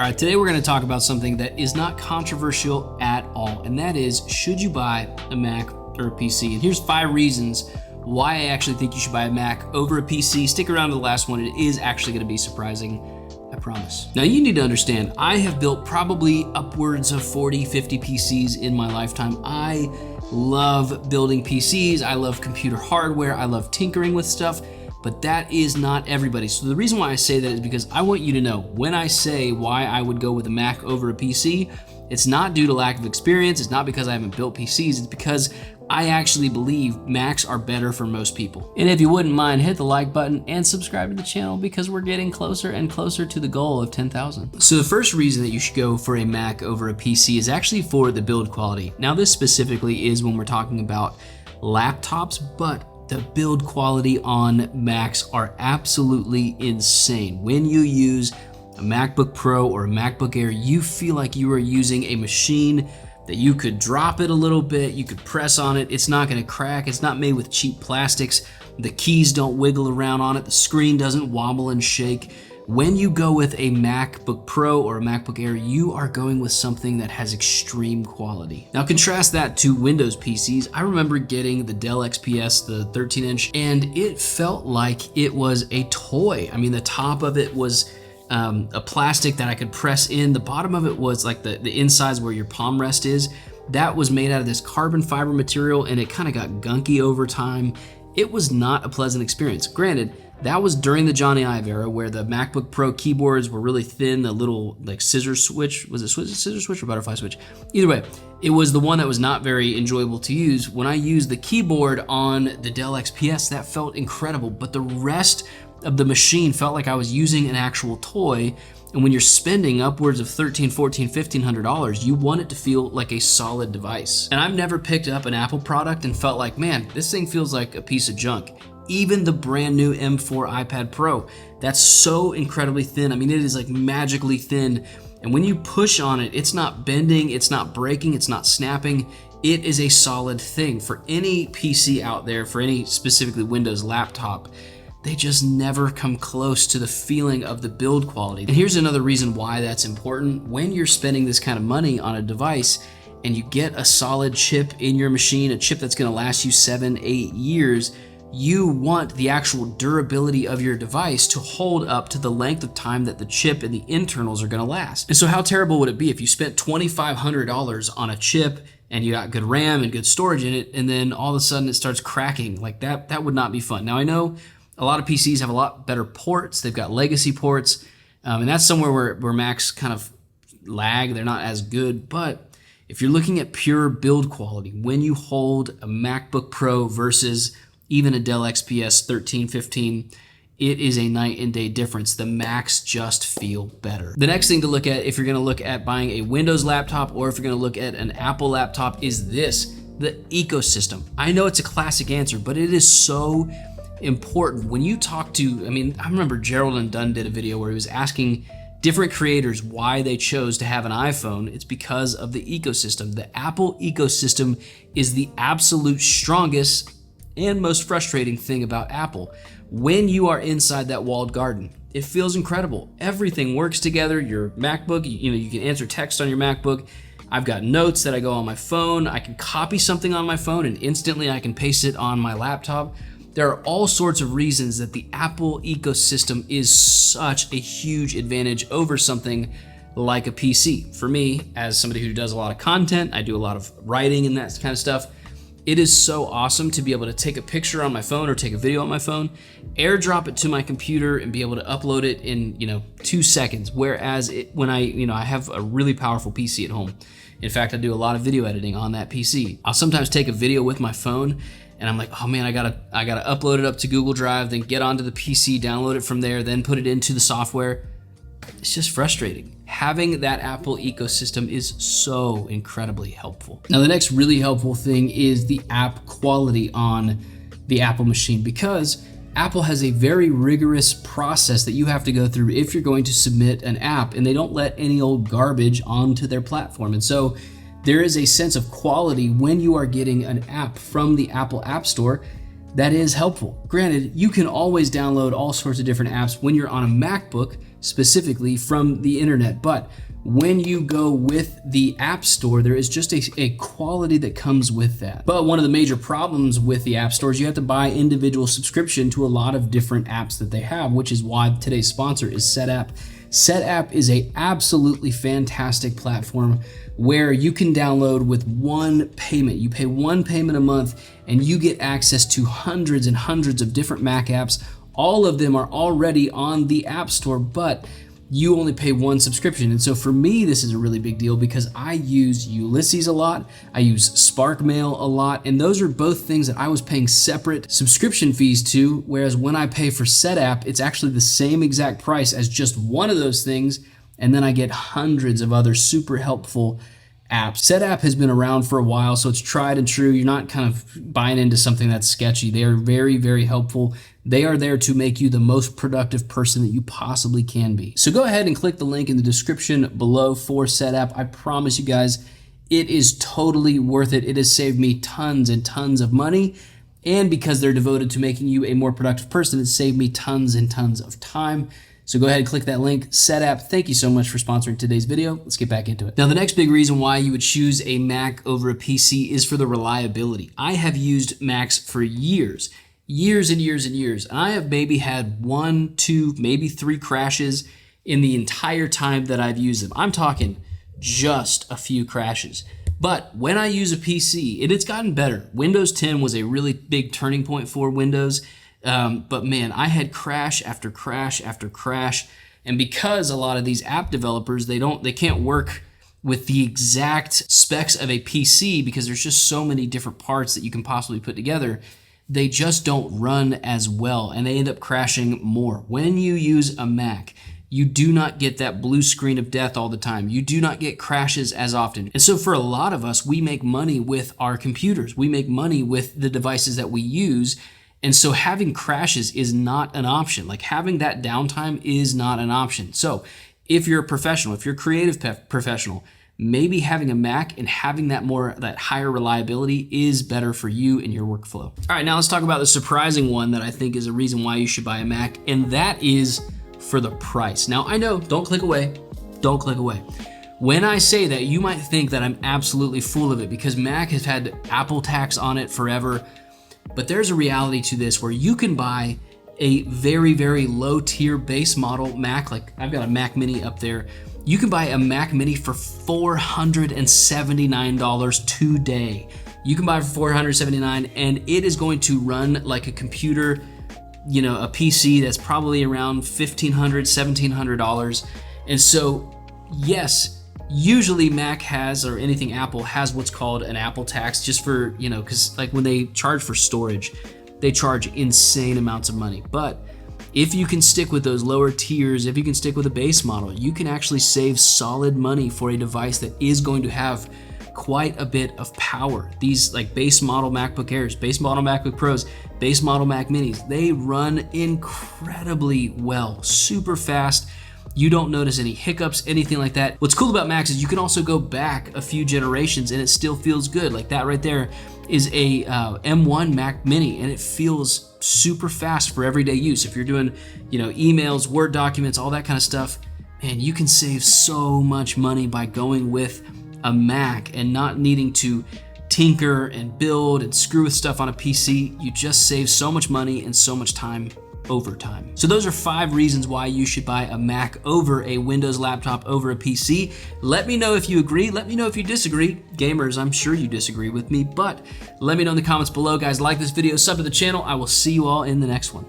All right, today we're going to talk about something that is not controversial at all, and that is, should you buy a Mac or a PC? And here's 5 reasons why I actually think you should buy a Mac over a PC. Stick around to the last one. It is actually going to be surprising, I promise. Now, you need to understand, I have built probably upwards of 40, 50 PCs in my lifetime. I love building PCs. I love computer hardware. I love tinkering with stuff. But that is not everybody. So the reason why I say that is because I want you to know when I say why I would go with a Mac over a PC, it's not due to lack of experience. It's not because I haven't built PCs. It's because I actually believe Macs are better for most people. And if you wouldn't mind, hit the like button and subscribe to the channel because we're getting closer and closer to the goal of 10,000. So the first reason that you should go for a Mac over a PC is actually for the build quality. Now this specifically is when we're talking about laptops, but the build quality on Macs are absolutely insane. When you use a MacBook Pro or a MacBook Air, you feel like you are using a machine that you could drop it a little bit, you could press on it, it's not gonna crack, it's not made with cheap plastics, the keys don't wiggle around on it, the screen doesn't wobble and shake. When you go with a MacBook Pro or a MacBook Air, you are going with something that has extreme quality. Now contrast that to Windows PCs. I remember getting the Dell XPS, the 13-inch, and it felt like it was a toy. I mean, the top of it was a plastic that I could press in. The bottom of it was like the insides where your palm rest is. That was made out of this carbon fiber material, and it kind of got gunky over time. It was not a pleasant experience. Granted, that was during the Johnny Ive era where the MacBook Pro keyboards were really thin, the little like scissor switch, was it scissor switch or butterfly switch? Either way, it was the one that was not very enjoyable to use. When I used the keyboard on the Dell XPS, that felt incredible, but the rest of the machine felt like I was using an actual toy. And when you're spending upwards of $1,300, $1,400, $1,500, you want it to feel like a solid device. And I've never picked up an Apple product and felt like, man, this thing feels like a piece of junk. Even the brand new M4 iPad Pro, that's so incredibly thin. I mean, it is like magically thin. And when you push on it, it's not bending, it's not breaking, it's not snapping. It is a solid thing. For any PC out there, for any specifically Windows laptop, they just never come close to the feeling of the build quality. And here's another reason why that's important. When you're spending this kind of money on a device and you get a solid chip in your machine, a chip that's gonna last you 7, 8 years, you want the actual durability of your device to hold up to the length of time that the chip and the internals are gonna last. And so how terrible would it be if you spent $2,500 on a chip and you got good RAM and good storage in it, and then all of a sudden it starts cracking? Like that would not be fun. Now I know a lot of PCs have a lot better ports. They've got legacy ports, and that's somewhere where Macs kind of lag. They're not as good, but if you're looking at pure build quality, when you hold a MacBook Pro versus even a Dell XPS 13, 15, it is a night and day difference. The Macs just feel better. The next thing to look at if you're gonna look at buying a Windows laptop or if you're gonna look at an Apple laptop is this, the ecosystem. I know it's a classic answer, but it is so important. When you talk to, I remember Gerald and Dunn did a video where he was asking different creators why they chose to have an iPhone. It's because of the ecosystem. The Apple ecosystem is the absolute strongest and most frustrating thing about Apple. When you are inside that walled garden, it feels incredible. Everything works together. Your MacBook, you can answer text on your MacBook. I've got notes that I go on my phone. I can copy something on my phone and instantly I can paste it on my laptop. There are all sorts of reasons that the Apple ecosystem is such a huge advantage over something like a PC. For me, as somebody who does a lot of content, I do a lot of writing and that kind of stuff, it is so awesome to be able to take a picture on my phone or take a video on my phone, airdrop it to my computer and be able to upload it in 2 seconds. Whereas when I have a really powerful PC at home. In fact, I do a lot of video editing on that PC. I'll sometimes take a video with my phone and I'm like, oh man, I gotta upload it up to Google Drive, then get onto the PC, download it from there, then put it into the software. It's just frustrating. Having that Apple ecosystem is so incredibly helpful. Now, the next really helpful thing is the app quality on the Apple machine, because Apple has a very rigorous process that you have to go through if you're going to submit an app, and they don't let any old garbage onto their platform. And so there is a sense of quality when you are getting an app from the Apple App Store that is helpful. Granted, you can always download all sorts of different apps when you're on a MacBook specifically from the internet. But when you go with the App Store, there is just a quality that comes with that. But one of the major problems with the App Store is you have to buy individual subscription to a lot of different apps that they have, which is why today's sponsor is SetApp. SetApp is a absolutely fantastic platform where you can download with one payment. You pay one payment a month and you get access to hundreds and hundreds of different Mac apps. All of them are already on the App Store, but you only pay one subscription. And so for me, this is a really big deal because I use Ulysses a lot, I use SparkMail a lot, and those are both things that I was paying separate subscription fees to, whereas when I pay for SetApp, it's actually the same exact price as just one of those things, and then I get hundreds of other super helpful apps. SetApp has been around for a while, so it's tried and true. You're not kind of buying into something that's sketchy. They are very, very helpful. They are there to make you the most productive person that you possibly can be. So go ahead and click the link in the description below for SetApp. I promise you guys, it is totally worth it. It has saved me tons and tons of money. And because they're devoted to making you a more productive person, it saved me tons and tons of time. So go ahead and click that link. SetApp, thank you so much for sponsoring today's video. Let's get back into it. Now, the next big reason why you would choose a Mac over a PC is for the reliability. I have used Macs for years and years and years. And I have maybe had 1, 2, maybe 3 crashes in the entire time that I've used them. I'm talking just a few crashes. But when I use a PC, it's gotten better. Windows 10 was a really big turning point for Windows. But man, I had crash after crash after crash. And because a lot of these app developers, they can't work with the exact specs of a PC because there's just so many different parts that you can possibly put together. They just don't run as well and they end up crashing more. When you use a Mac, you do not get that blue screen of death all the time. You do not get crashes as often. And so for a lot of us, we make money with our computers. We make money with the devices that we use. And so having crashes is not an option. Like having that downtime is not an option. So if you're a professional, if you're a creative professional, maybe having a Mac and having that higher reliability is better for you and your workflow. All right, now let's talk about the surprising one that I think is a reason why you should buy a Mac, and that is for the price. Now I know, don't click away. When I say that, you might think that I'm absolutely full of it because Mac has had Apple tax on it forever. But there's a reality to this where you can buy a very, very low tier base model Mac. Like I've got a Mac Mini up there. You can buy a Mac Mini for $479 today. You can buy it for $479 and it is going to run like a computer, you know, a PC that's probably around $1,500, $1,700. And so, yes, usually Mac has, or anything Apple has, what's called an Apple tax just for, you know, because like when they charge for storage, they charge insane amounts of money. But if you can stick with those lower tiers, if you can stick with a base model, you can actually save solid money for a device that is going to have quite a bit of power. These like base model MacBook Airs, base model MacBook Pros, base model Mac Minis, they run incredibly well, super fast. You don't notice any hiccups, anything like that. What's cool about Macs is you can also go back a few generations and it still feels good. Like that right there is a M1 Mac Mini and it feels super fast for everyday use. If you're doing, you know, emails, Word documents, all that kind of stuff, man, you can save so much money by going with a Mac and not needing to tinker and build and screw with stuff on a PC. You just save so much money and so much time over time. So those are 5 reasons why you should buy a Mac over a Windows laptop over a PC. Let me know if you agree. Let me know if you disagree. Gamers, I'm sure you disagree with me, but let me know in the comments below, guys. Like this video, sub to the channel. I will see you all in the next one.